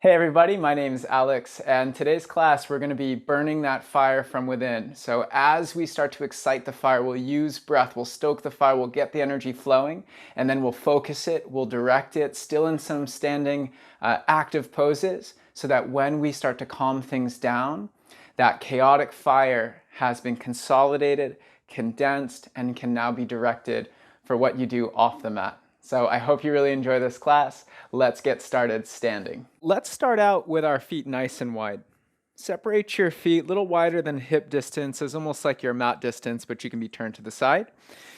Hey everybody, my name is Alex, and today's class we're going to be burning that fire from within. So as we start to excite the fire, we'll use breath, we'll stoke the fire, we'll get the energy flowing, and then we'll focus it, we'll direct it, still in some standing active poses, so that when we start to calm things down, that chaotic fire has been consolidated, condensed, and can now be directed for what you do off the mat. So I hope you really enjoy this class. Let's get started standing. Let's start out with our feet nice and wide. Separate your feet a little wider than hip distance. It's almost like your mat distance, but you can be turned to the side.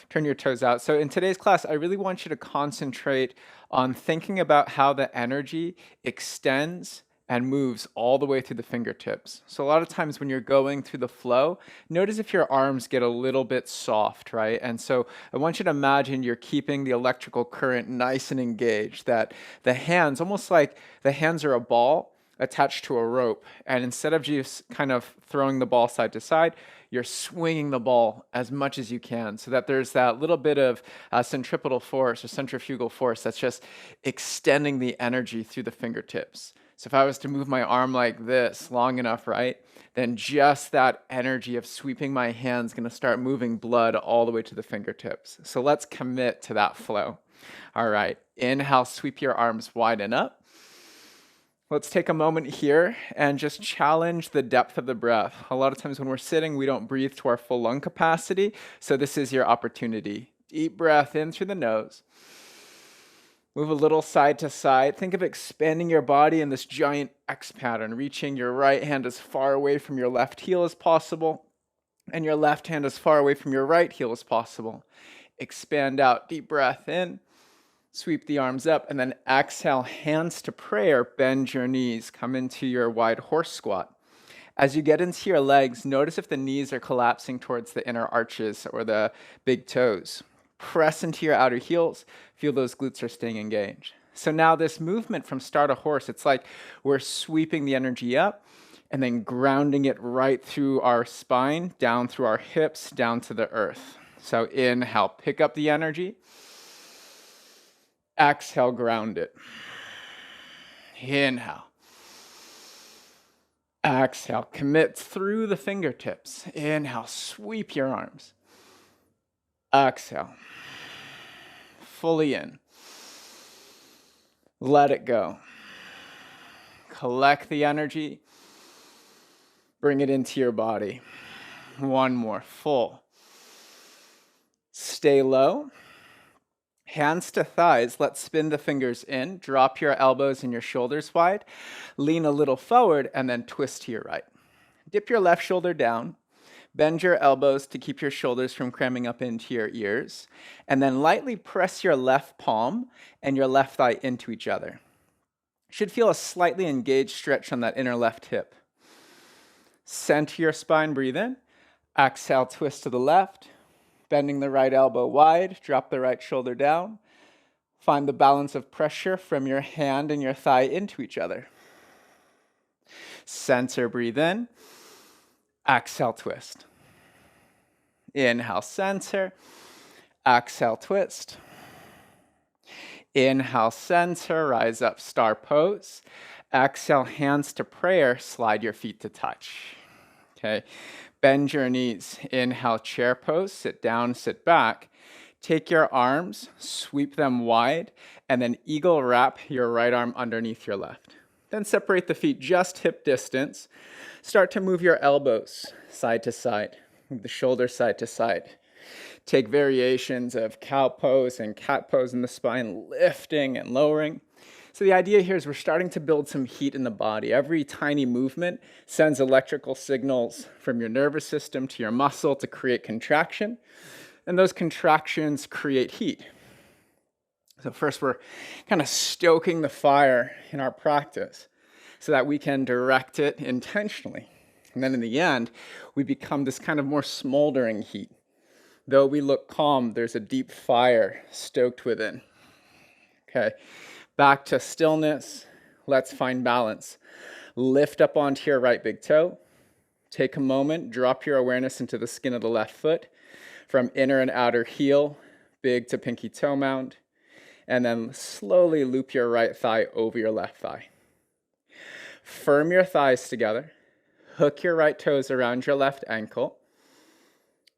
Turn your toes out. So in today's class, I really want you to concentrate on thinking about how the energy extends and moves all the way through the fingertips. So a lot of times when you're going through the flow, notice if your arms get a little bit soft, right? And so I want you to imagine you're keeping the electrical current nice and engaged, that the hands, almost like the hands are a ball attached to a rope. And instead of just kind of throwing the ball side to side, you're swinging the ball as much as you can so that there's that little bit of centripetal force or centrifugal force that's just extending the energy through the fingertips. So if I was to move my arm like this long enough, right, then just that energy of sweeping my hands is going to start moving blood all the way to the fingertips. So let's commit to that flow. All right, inhale, sweep your arms wide and up. Let's take a moment here and just challenge the depth of the breath. A lot of times when we're sitting, we don't breathe to our full lung capacity, so this is your opportunity. Deep breath in through the nose. Move a little side to side. Think of expanding your body in this giant X pattern, reaching your right hand as far away from your left heel as possible, and your left hand as far away from your right heel as possible. Expand out, deep breath in, sweep the arms up, and then exhale, hands to prayer, bend your knees, come into your wide horse squat. As you get into your legs, notice if the knees are collapsing towards the inner arches or the big toes. Press into your outer heels. Feel those glutes are staying engaged. So now this movement from star to horse, it's like we're sweeping the energy up and then grounding it right through our spine, down through our hips, down to the earth. So inhale, pick up the energy. Exhale, ground it. Inhale. Exhale, commit through the fingertips. Inhale, sweep your arms. Exhale. Fully in. Let it go. Collect the energy. Bring it into your body. One more, full. Stay low. Hands to thighs. Let's spin the fingers in. Drop your elbows and your shoulders wide. Lean a little forward and then twist to your right. Dip your left shoulder down. Bend your elbows to keep your shoulders from cramming up into your ears. And then lightly press your left palm and your left thigh into each other. Should feel a slightly engaged stretch on that inner left hip. Center your spine, breathe in. Exhale, twist to the left. Bending the right elbow wide, drop the right shoulder down. Find the balance of pressure from your hand and your thigh into each other. Center, breathe in. Exhale, twist. Inhale, center. Exhale, twist. Inhale, center, rise up, star pose. Exhale, hands to prayer, slide your feet to touch. Okay, bend your knees. Inhale, chair pose, sit down, sit back. Take your arms, sweep them wide, and then eagle wrap your right arm underneath your left. Then separate the feet just hip distance. Start to move your elbows side to side, move the shoulders side to side. Take variations of cow pose and cat pose in the spine, lifting and lowering. So the idea here is we're starting to build some heat in the body. Every tiny movement sends electrical signals from your nervous system to your muscle to create contraction, and those contractions create heat. So first we're kind of stoking the fire in our practice so that we can direct it intentionally. And then in the end, we become this kind of more smoldering heat. Though we look calm, there's a deep fire stoked within. Okay, back to stillness. Let's find balance. Lift up onto your right big toe. Take a moment, drop your awareness into the skin of the left foot. From inner and outer heel, big to pinky toe mound. And then slowly loop your right thigh over your left thigh. Firm your thighs together. Hook your right toes around your left ankle.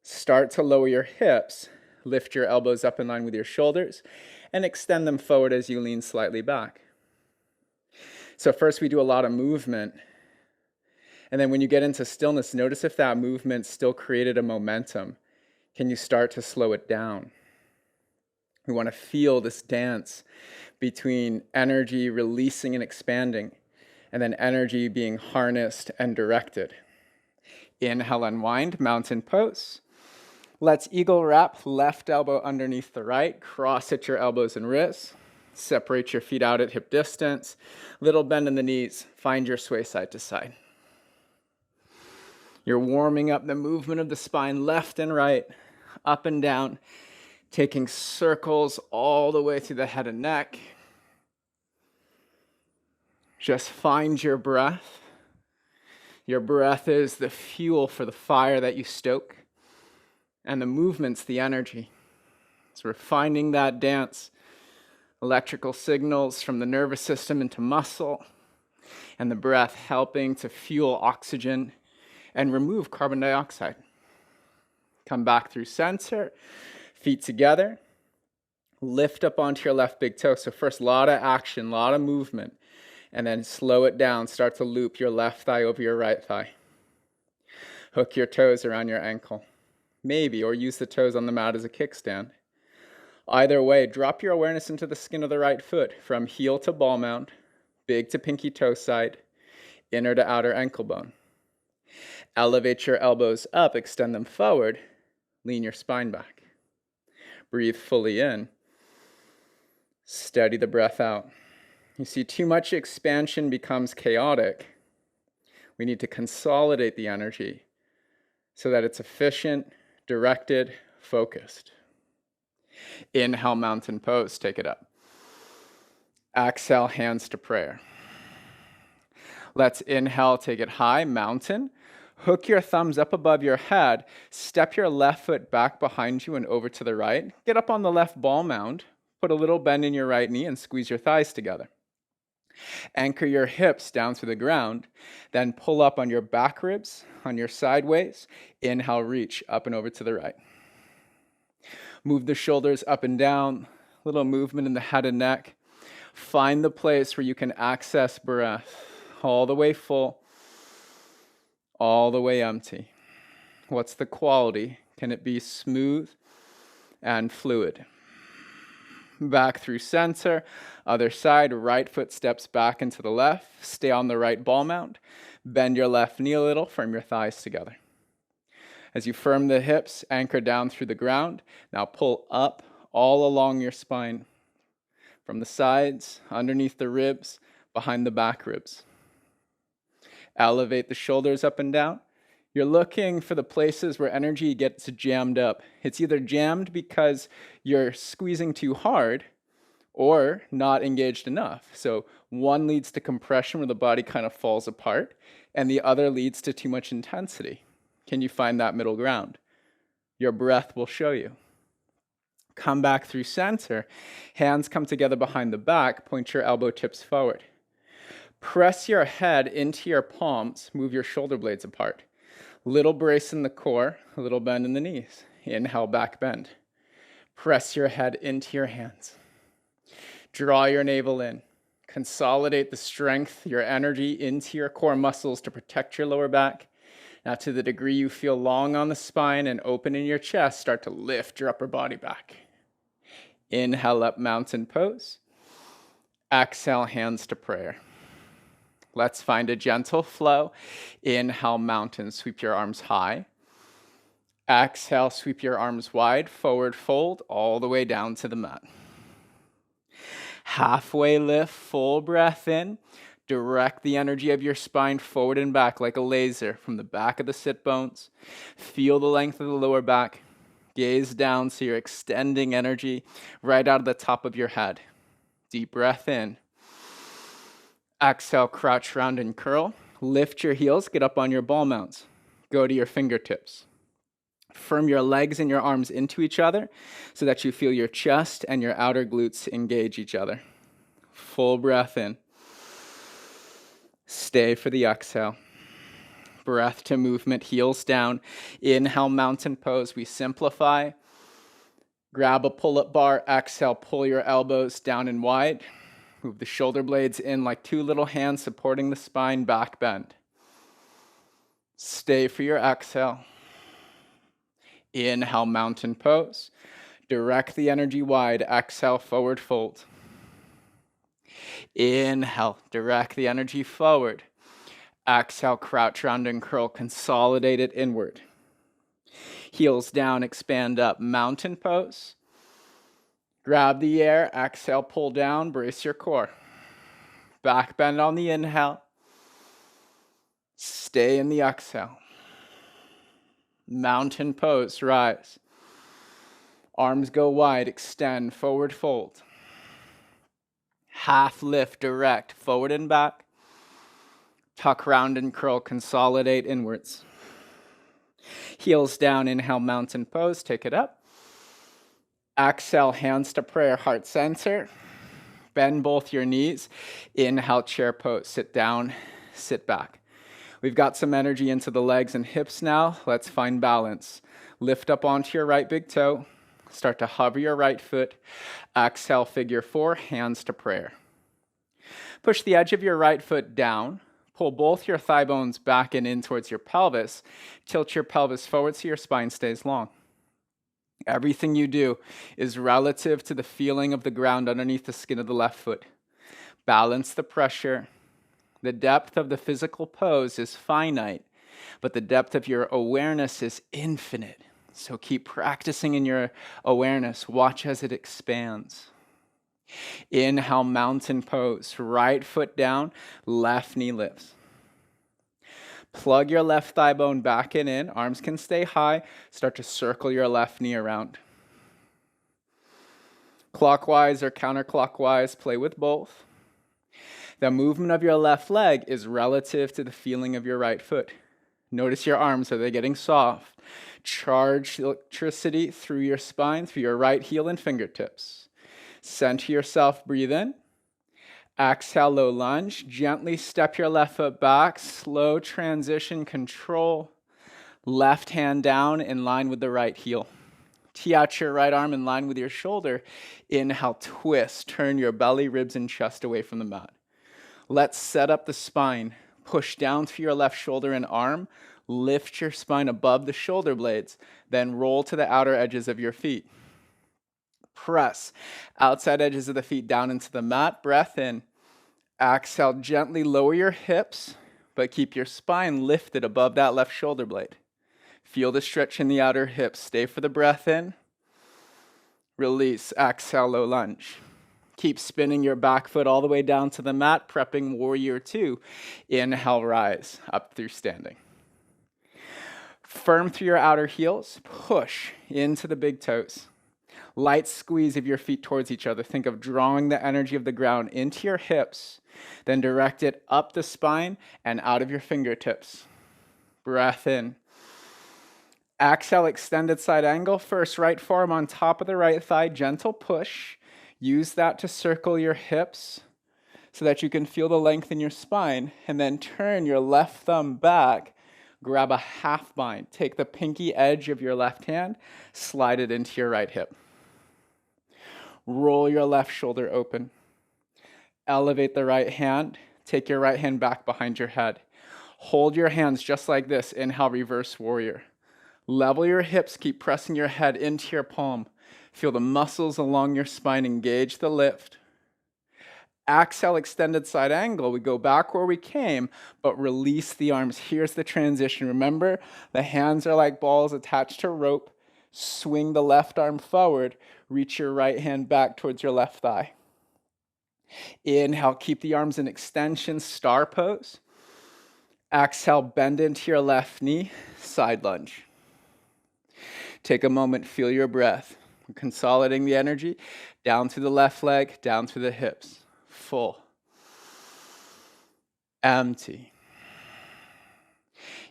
Start to lower your hips. Lift your elbows up in line with your shoulders and extend them forward as you lean slightly back. So first we do a lot of movement. And then when you get into stillness, notice if that movement still created a momentum. Can you start to slow it down? We want to feel this dance between energy releasing and expanding, and then energy being harnessed and directed. Inhale, unwind, mountain pose. Let's eagle wrap, left elbow underneath the right, cross at your elbows and wrists. Separate your feet out at hip distance. Little bend in the knees, find your sway side to side. You're warming up the movement of the spine left and right, up and down, taking circles all the way through the head and neck. Just find your breath. Your breath is the fuel for the fire that you stoke, and the movement's the energy. So we're finding that dance, electrical signals from the nervous system into muscle, and the breath helping to fuel oxygen and remove carbon dioxide. Come back through center, feet together. Lift up onto your left big toe. So first, a lot of action, a lot of movement. And then slow it down. Start to loop your left thigh over your right thigh. Hook your toes around your ankle. Maybe, or use the toes on the mat as a kickstand. Either way, drop your awareness into the skin of the right foot from heel to ball mount, big to pinky toe side, inner to outer ankle bone. Elevate your elbows up, extend them forward, lean your spine back. Breathe fully in. Steady the breath out. You see, too much expansion becomes chaotic. We need to consolidate the energy so that it's efficient, directed, focused. Inhale, mountain pose, take it up. Exhale, hands to prayer. Let's inhale, take it high, mountain. Hook your thumbs up above your head. Step your left foot back behind you and over to the right. Get up on the left ball mound. Put a little bend in your right knee and squeeze your thighs together. Anchor your hips down to the ground. Then pull up on your back ribs, on your sideways. Inhale, reach up and over to the right. Move the shoulders up and down. Little movement in the head and neck. Find the place where you can access breath. All the way full. All the way empty. What's the quality? Can it be smooth and fluid? Back through center. Other side, right foot steps back into the left. Stay on the right ball mount. Bend your left knee a little. Firm your thighs together. As you firm the hips, anchor down through the ground. Now pull up all along your spine. From the sides, underneath the ribs, behind the back ribs. Elevate the shoulders up and down. You're looking for the places where energy gets jammed up. It's either jammed because you're squeezing too hard or not engaged enough. So one leads to compression where the body kind of falls apart, and the other leads to too much intensity. Can you find that middle ground? Your breath will show you. Come back through center. Hands come together behind the back. Point your elbow tips forward. Press your head into your palms. Move your shoulder blades apart. Little brace in the core, a little bend in the knees. Inhale, back bend. Press your head into your hands. Draw your navel in. Consolidate the strength, your energy into your core muscles to protect your lower back. Now, to the degree you feel long on the spine and open in your chest, start to lift your upper body back. Inhale up, mountain pose. Exhale, hands to prayer. Let's find a gentle flow. Inhale, mountain, sweep your arms high. Exhale, sweep your arms wide, forward fold, all the way down to the mat. Halfway lift, full breath in. Direct the energy of your spine forward and back like a laser from the back of the sit bones. Feel the length of the lower back. Gaze down so you're extending energy right out of the top of your head. Deep breath in. Exhale, crouch, round, and curl. Lift your heels, get up on your ball mounts. Go to your fingertips. Firm your legs and your arms into each other so that you feel your chest and your outer glutes engage each other. Full breath in. Stay for the exhale. Breath to movement, heels down. Inhale, mountain pose. We simplify. Grab a pull-up bar. Exhale, pull your elbows down and wide. Move the shoulder blades in like two little hands supporting the spine, back bend. Stay for your exhale. Inhale, mountain pose. Direct the energy wide. Exhale, forward fold. Inhale, direct the energy forward. Exhale, crouch, round, and curl. Consolidate it inward. Heels down, expand up. Mountain pose. Grab the air. Exhale, pull down. Brace your core. Back bend on the inhale. Stay in the exhale. Mountain pose, rise. Arms go wide, extend, forward fold. Half lift, direct, forward and back. Tuck, round, and curl, consolidate inwards. Heels down, inhale, mountain pose, take it up. Exhale, hands to prayer, heart center. Bend both your knees. Inhale, chair pose, sit down, sit back. We've got some energy into the legs and hips now. Let's find balance. Lift up onto your right big toe. Start to hover your right foot. Exhale, figure four, hands to prayer. Push the edge of your right foot down. Pull both your thigh bones back and in towards your pelvis. Tilt your pelvis forward so your spine stays long. Everything you do is relative to the feeling of the ground underneath the skin of the left foot. Balance the pressure. The depth of the physical pose is finite, but the depth of your awareness is infinite. So keep practicing in your awareness. Watch as it expands. Inhale, mountain pose. Right foot down, left knee lifts. Plug your left thigh bone back and in. Arms can stay high. Start to circle your left knee around. Clockwise or counterclockwise, play with both. The movement of your left leg is relative to the feeling of your right foot. Notice your arms, are they getting soft? Charge electricity through your spine, through your right heel and fingertips. Center yourself, breathe in. Exhale, low lunge. Gently step your left foot back. Slow transition, control. Left hand down in line with the right heel. Tee out your right arm in line with your shoulder. Inhale, twist. Turn your belly, ribs, and chest away from the mat. Let's set up the spine. Push down through your left shoulder and arm. Lift your spine above the shoulder blades. Then roll to the outer edges of your feet. Press outside edges of the feet down into the mat. Breath in. Exhale, gently lower your hips, but keep your spine lifted above that left shoulder blade. Feel the stretch in the outer hips. Stay for the breath in. Release. Exhale, low lunge. Keep spinning your back foot all the way down to the mat, prepping warrior two. Inhale, rise up through standing. Firm through your outer heels. Push into the big toes. Light squeeze of your feet towards each other. Think of drawing the energy of the ground into your hips, then direct it up the spine and out of your fingertips. Breath in. Exhale, extended side angle. First, right forearm on top of the right thigh, gentle push. Use that to circle your hips so that you can feel the length in your spine, and then turn your left thumb back. Grab a half bind. Take the pinky edge of your left hand, slide it into your right hip. Roll your left shoulder open. Elevate the right hand. Take your right hand back behind your head. Hold your hands just like this. Inhale, reverse warrior. Level your hips. Keep pressing your head into your palm. Feel the muscles along your spine engage the lift. Exhale, extended side angle. We go back where we came, but release the arms. Here's the transition. Remember, the hands are like balls attached to rope. Swing the left arm forward. Reach your right hand back towards your left thigh. Inhale, keep the arms in extension, star pose. Exhale, bend into your left knee, side lunge. Take a moment, feel your breath. Consolidating the energy, down through the left leg, down through the hips. Full. Empty.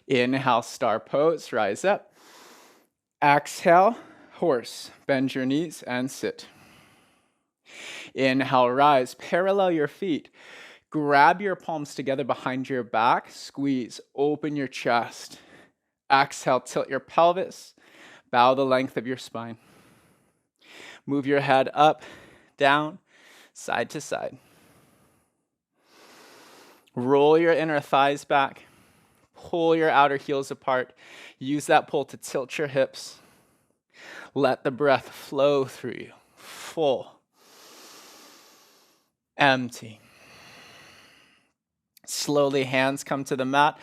Inhale, star pose, rise up. Exhale, horse. Bend your knees and sit. Inhale, rise. Parallel your feet. Grab your palms together behind your back, squeeze, open your chest. Exhale, tilt your pelvis, bow the length of your spine. Move your head up, down, side to side. Roll your inner thighs back, pull your outer heels apart. Use that pull to tilt your hips. Let the breath flow through you. Full. Empty. Slowly, hands come to the mat.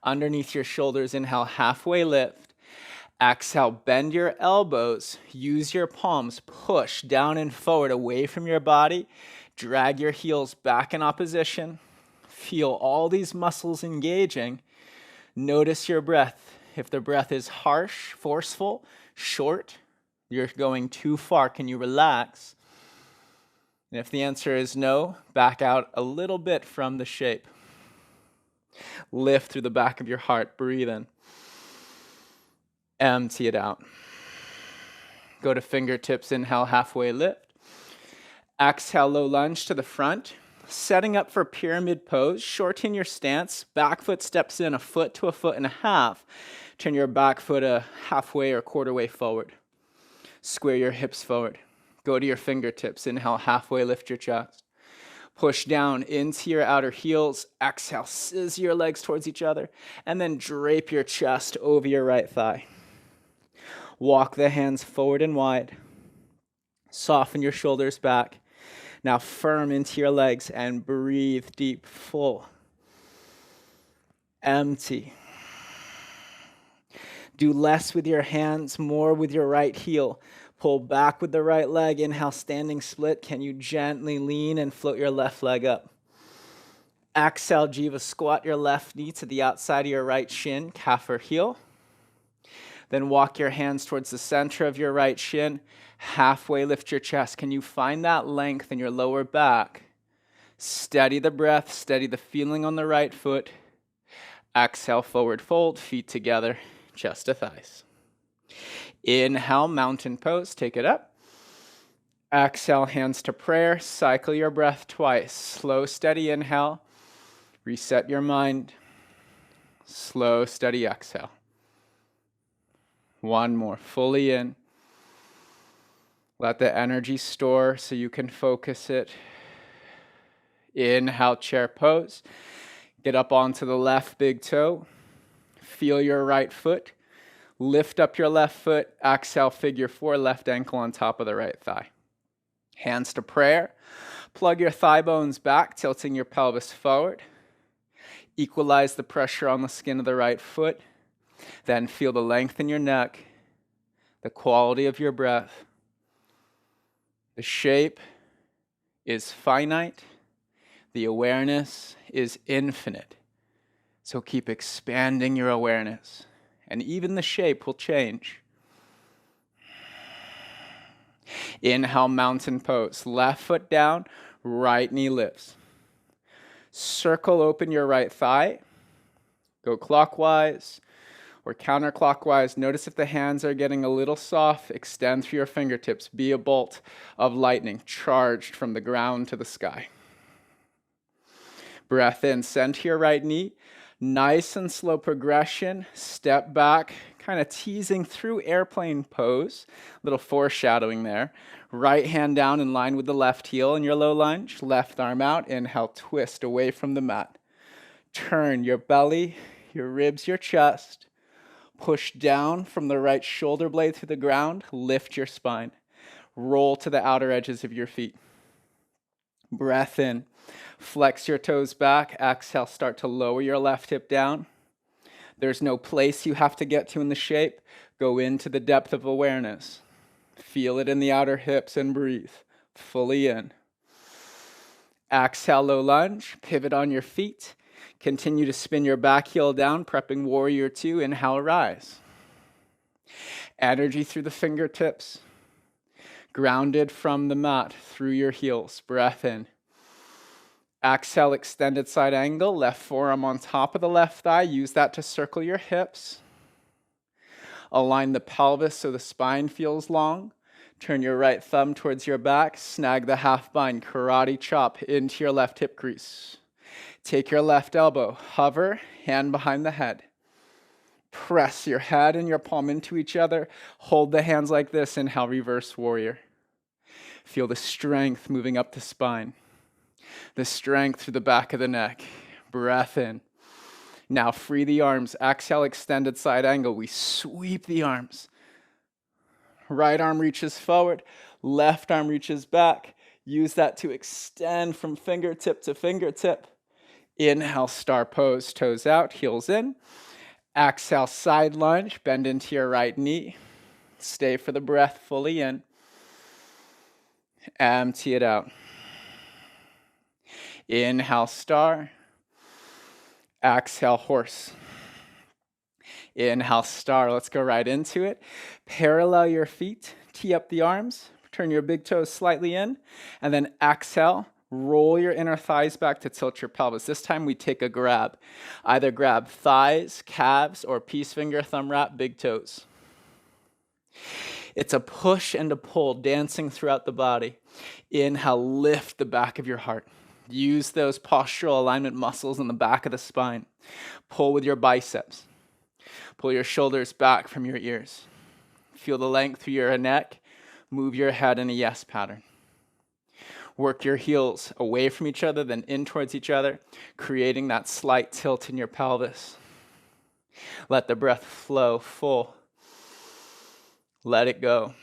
Underneath your shoulders, inhale, halfway lift. Exhale, bend your elbows. Use your palms. Push down and forward away from your body. Drag your heels back in opposition. Feel all these muscles engaging. Notice your breath. If the breath is harsh, forceful, short, you're going too far. Can you relax? And if the answer is no, back out a little bit from the shape. Lift through the back of your heart. Breathe in. Empty it out. Go to fingertips. Inhale, halfway lift. Exhale, low lunge to the front. Setting up for pyramid pose. Shorten your stance. Back foot steps in a foot to a foot and a half. Turn your back foot a halfway or quarter way forward. Square your hips forward. Go to your fingertips. Inhale, halfway lift your chest. Push down into your outer heels. Exhale, scissor your legs towards each other. And then drape your chest over your right thigh. Walk the hands forward and wide. Soften your shoulders back. Now firm into your legs and breathe deep, full. Empty. Do less with your hands, more with your right heel. Pull back with the right leg. Inhale, standing split. Can you gently lean and float your left leg up? Exhale, Jiva, squat your left knee to the outside of your right shin, calf or heel. Then walk your hands towards the center of your right shin. Halfway lift your chest. Can you find that length in your lower back? Steady the breath, steady the feeling on the right foot. Exhale, forward fold, feet together, chest to thighs. Inhale, mountain pose, take it up. Exhale, hands to prayer. Cycle your breath twice. Slow, steady inhale. Reset your mind. Slow, steady exhale. One more, fully in. Let the energy store so you can focus it. Inhale, chair pose. Get up onto the left big toe. Feel your right foot. Lift up your left foot. Exhale, figure four, left ankle on top of the right thigh. Hands to prayer. Plug your thigh bones back, tilting your pelvis forward. Equalize the pressure on the skin of the right foot. Then feel the length in your neck, the quality of your breath. The shape is finite. The awareness is infinite. So keep expanding your awareness, and even the shape will change. Inhale, mountain pose. Left foot down, right knee lifts. Circle open your right thigh. Go clockwise or counterclockwise. Notice if the hands are getting a little soft. Extend through your fingertips. Be a bolt of lightning, charged from the ground to the sky. Breath in, send to your right knee. Nice and slow progression. Step back, kind of teasing through airplane pose. Little foreshadowing there. Right hand down in line with the left heel in your low lunge. Left arm out. Inhale, twist away from the mat. Turn your belly, your ribs, your chest. Push down from the right shoulder blade to the ground. Lift your spine. Roll to the outer edges of your feet. Breath in. Flex your toes back. Exhale, start to lower your left hip down. There's no place you have to get to in the shape. Go into the depth of awareness. Feel it in the outer hips and breathe fully in. Exhale, low lunge. Pivot on your feet. Continue to spin your back heel down, prepping warrior two. Inhale, rise. Energy through the fingertips. Grounded from the mat through your heels. Breath in. Exhale, extended side angle. Left forearm on top of the left thigh. Use that to circle your hips. Align the pelvis so the spine feels long. Turn your right thumb towards your back. Snag the half bind, karate chop into your left hip crease. Take your left elbow, hover, hand behind the head. Press your head and your palm into each other. Hold the hands like this. Inhale, reverse warrior. Feel the strength moving up the spine. The strength through the back of the neck. Breath in. Now free the arms. Exhale, extended side angle. We sweep the arms. Right arm reaches forward. Left arm reaches back. Use that to extend from fingertip to fingertip. Inhale, star pose, toes out, heels in. Exhale, side lunge, bend into your right knee. Stay for the breath fully in. Empty it out. Inhale, star. Exhale, horse. Inhale, star. Let's go right into it. Parallel your feet. Tee up the arms. Turn your big toes slightly in. And then exhale. Roll your inner thighs back to tilt your pelvis. This time we take a grab. Either grab thighs, calves, or peace finger, thumb wrap, big toes. It's a push and a pull, dancing throughout the body. Inhale, lift the back of your heart. Use those postural alignment muscles in the back of the spine. Pull with your biceps. Pull your shoulders back from your ears. Feel the length through your neck. Move your head in a yes pattern. Work your heels away from each other, then in towards each other, creating that slight tilt in your pelvis. Let the breath flow full. Let it go.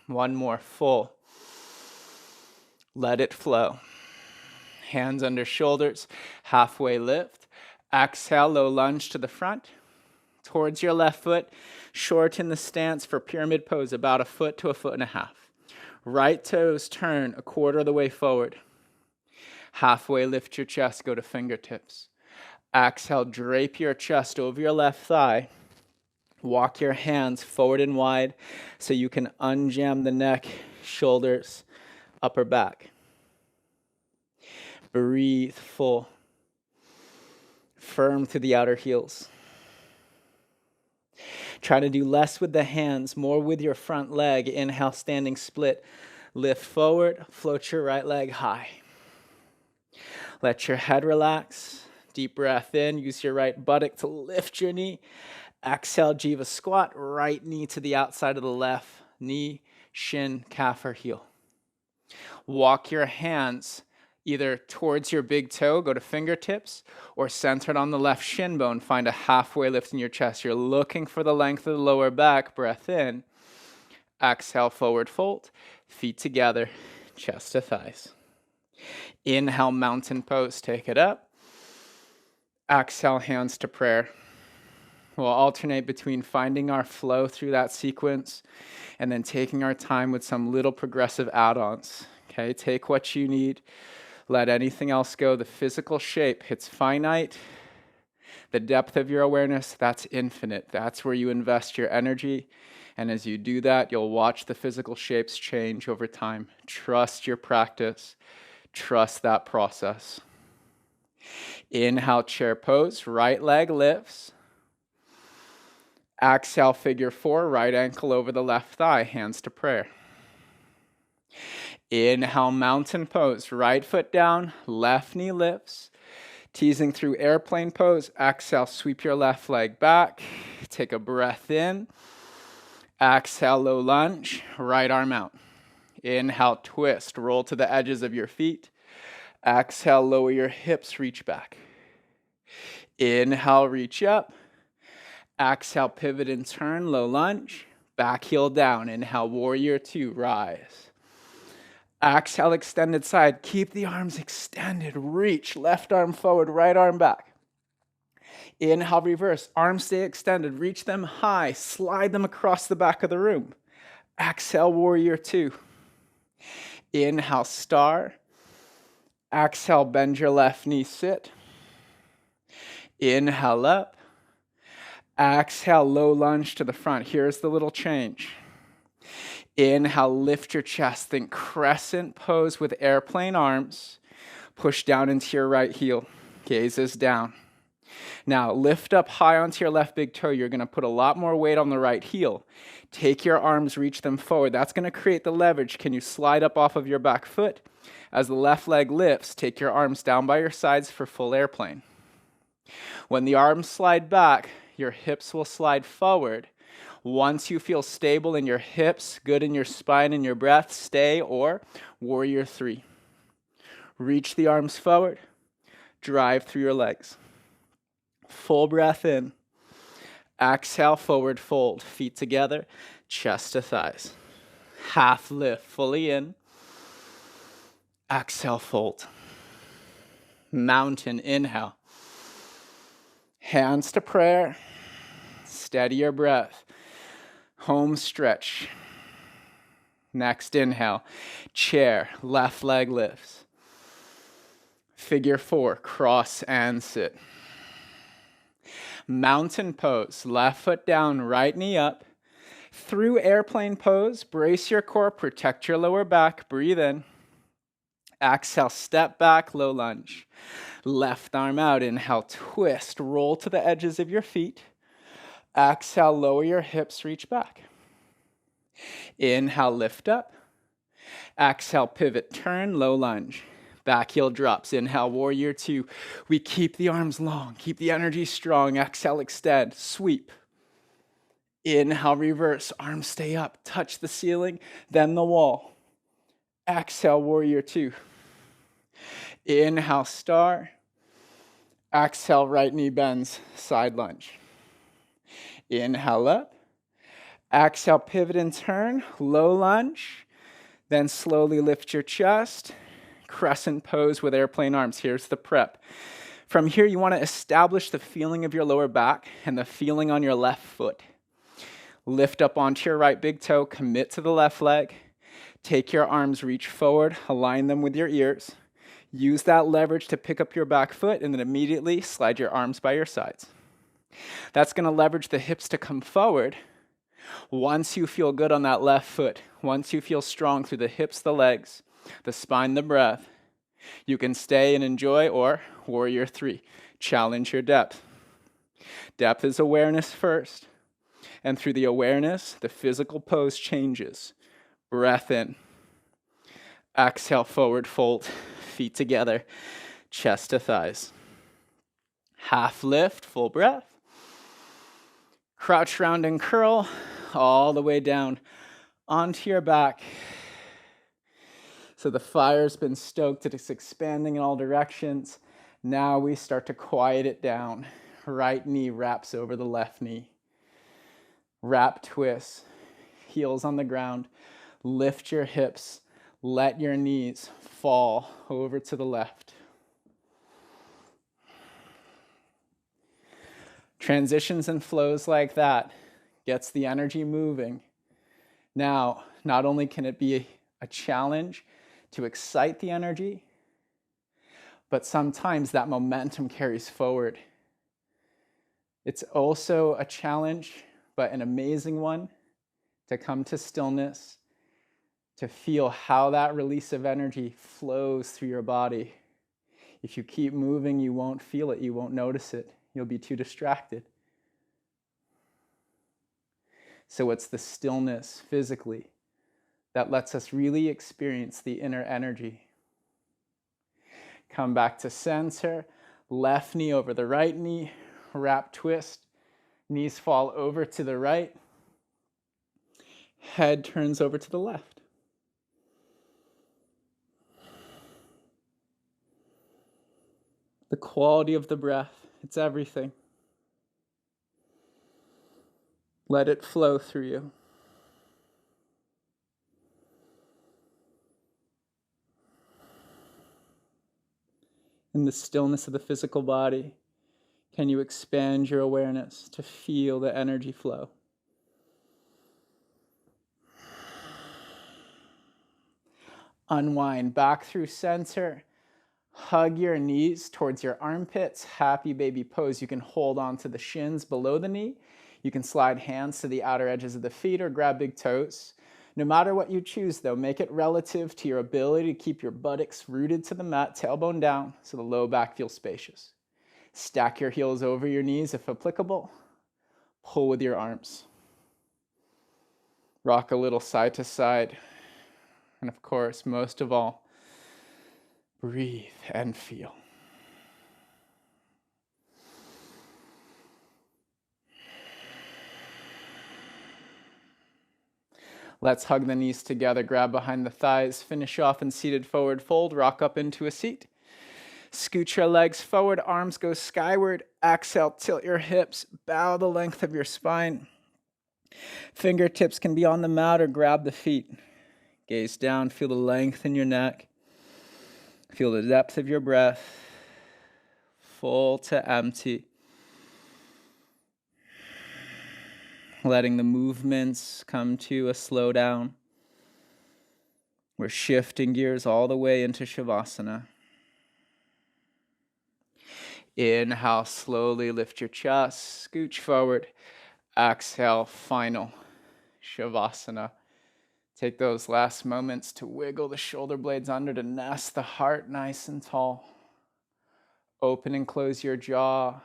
One more, full. Let it flow. Hands under shoulders, halfway lift. Exhale, low lunge to the front. Towards your left foot, shorten the stance for pyramid pose, about a foot to a foot and a half. Right toes turn a quarter of the way forward. Halfway lift your chest, go to fingertips. Exhale, drape your chest over your left thigh. Walk your hands forward and wide so you can unjam the neck, shoulders, upper back. Breathe full. Firm through the outer heels. Try to do less with the hands, more with your front leg. Inhale, standing split. Lift forward, float your right leg high. Let your head relax. Deep breath in. Use your right buttock to lift your knee. Exhale, Jiva squat. Right knee to the outside of the left knee, shin, calf, or heel. Walk your hands either towards your big toe, go to fingertips, or centered on the left shin bone, find a halfway lift in your chest. You're looking for the length of the lower back. Breath in. Exhale, forward fold. Feet together, chest to thighs. Inhale, mountain pose. Take it up. Exhale, hands to prayer. We'll alternate between finding our flow through that sequence and then taking our time with some little progressive add-ons. Okay, take what you need. Let anything else go. The physical shape, it's finite. The depth of your awareness, that's infinite. That's where you invest your energy. And as you do that, you'll watch the physical shapes change over time. Trust your practice. Trust that process. Inhale, chair pose. Right leg lifts. Exhale, figure four. Right ankle over the left thigh. Hands to prayer. Inhale, mountain pose. Right foot down, left knee lifts. Teasing through airplane pose. Exhale, sweep your left leg back. Take a breath in. Exhale, low lunge. Right arm out. Inhale, twist. Roll to the edges of your feet. Exhale, lower your hips, reach back. Inhale, reach up. Exhale, pivot and turn, low lunge. Back heel down. Inhale, warrior two, rise. Exhale, extended side. Keep the arms extended. Reach. Left arm forward, right arm back. Inhale, reverse. Arms stay extended. Reach them high. Slide them across the back of the room. Exhale, warrior two. Inhale, star. Exhale, bend your left knee, sit. Inhale up. Exhale, low lunge to the front. Here's the little change. Inhale, lift your chest. Think crescent pose with airplane arms. Push down into your right heel. Gaze is down. Now, lift up high onto your left big toe. You're going to put a lot more weight on the right heel. Take your arms, reach them forward. That's going to create the leverage. Can you slide up off of your back foot? As the left leg lifts, take your arms down by your sides for full airplane. When the arms slide back, your hips will slide forward. Once you feel stable in your hips, good in your spine and your breath, stay or warrior 3. Reach the arms forward, drive through your legs. Full breath in. Exhale, forward fold, feet together, chest to thighs. Half lift, fully in. Exhale, fold. Mountain, inhale. Hands to prayer. Steady your breath. Home stretch. Next inhale. Chair, left leg lifts. Figure 4, cross and sit. Mountain pose, left foot down, right knee up. Through airplane pose, brace your core, protect your lower back, breathe in. Exhale, step back, low lunge. Left arm out, inhale, twist, roll to the edges of your feet. Exhale, lower your hips, reach back. Inhale, lift up. Exhale, pivot, turn, low lunge. Back heel drops. Inhale, warrior 2. We keep the arms long, keep the energy strong. Exhale, extend, sweep. Inhale, reverse, arms stay up, touch the ceiling, then the wall. Exhale, warrior 2. Inhale, star. Exhale, right knee bends, side lunge. Inhale up. Exhale, pivot and turn, low lunge. Then slowly lift your chest. Crescent pose with airplane arms. Here's the prep. From here, you want to establish the feeling of your lower back and the feeling on your left foot. Lift up onto your right big toe, commit to the left leg. Take your arms, reach forward, align them with your ears. Use that leverage to pick up your back foot and then immediately slide your arms by your sides. That's going to leverage the hips to come forward. Once you feel good on that left foot, once you feel strong through the hips, the legs, the spine, the breath, you can stay and enjoy or warrior 3. Challenge your depth. Depth is awareness first. And through the awareness, the physical pose changes. Breath in. Exhale, forward fold. Feet together. Chest to thighs. Half lift, full breath. Crouch, round, and curl all the way down onto your back. So the fire's been stoked, it's expanding in all directions. Now we start to quiet it down. Right knee wraps over the left knee. Wrap twist, heels on the ground. Lift your hips, let your knees fall over to the left. Transitions and flows like that gets the energy moving. Now, not only can it be a challenge to excite the energy, but sometimes that momentum carries forward. It's also a challenge, but an amazing one, to come to stillness, to feel how that release of energy flows through your body. If you keep moving, you won't feel it, you won't notice it. You'll be too distracted. So it's the stillness physically that lets us really experience the inner energy. Come back to center, left knee over the right knee, wrap twist, knees fall over to the right, head turns over to the left. The quality of the breath, it's everything. Let it flow through you. In the stillness of the physical body, can you expand your awareness to feel the energy flow? Unwind back through center. Hug your knees towards your armpits. Happy baby pose. You can hold on to the shins below the knee. You can slide hands to the outer edges of the feet or grab big toes. No matter what you choose, though, make it relative to your ability to keep your buttocks rooted to the mat, tailbone down, so the low back feels spacious. Stack your heels over your knees if applicable. Pull with your arms. Rock a little side to side. And of course, most of all, Breathe and feel. Let's hug the knees together, grab behind the thighs, finish off in seated forward fold, rock up into a seat. Scoot your legs forward, arms go skyward. Exhale, tilt your hips, bow the length of your spine. Fingertips can be on the mat or grab the feet. Gaze down, feel the length in your neck. Feel the depth of your breath, full to empty. Letting the movements come to a slowdown. We're shifting gears all the way into Savasana. Inhale, slowly lift your chest, scooch forward. Exhale, final Savasana. Take those last moments to wiggle the shoulder blades under to nest the heart nice and tall. Open and close your jaw.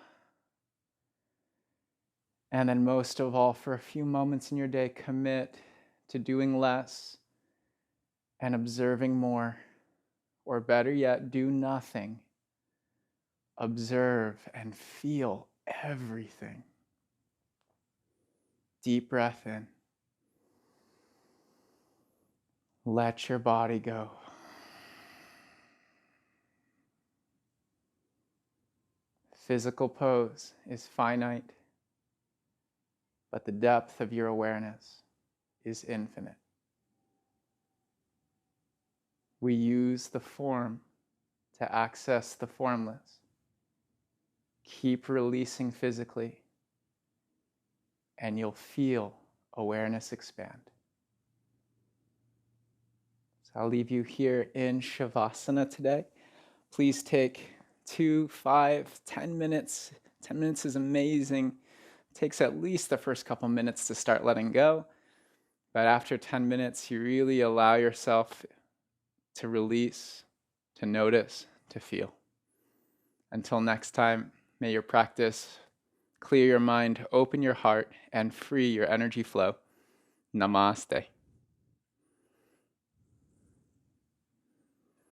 And then most of all, for a few moments in your day, commit to doing less and observing more. Or better yet, do nothing. Observe and feel everything. Deep breath in. Let your body go. Physical pose is finite, but the depth of your awareness is infinite. We use the form to access the formless. Keep releasing physically, and you'll feel awareness expand. So I'll leave you here in Shavasana today. Please take 2, 5, 10 minutes. 10 minutes is amazing. It takes at least the first couple minutes to start letting go. But after 10 minutes, you really allow yourself to release, to notice, to feel. Until next time, may your practice clear your mind, open your heart, and free your energy flow. Namaste.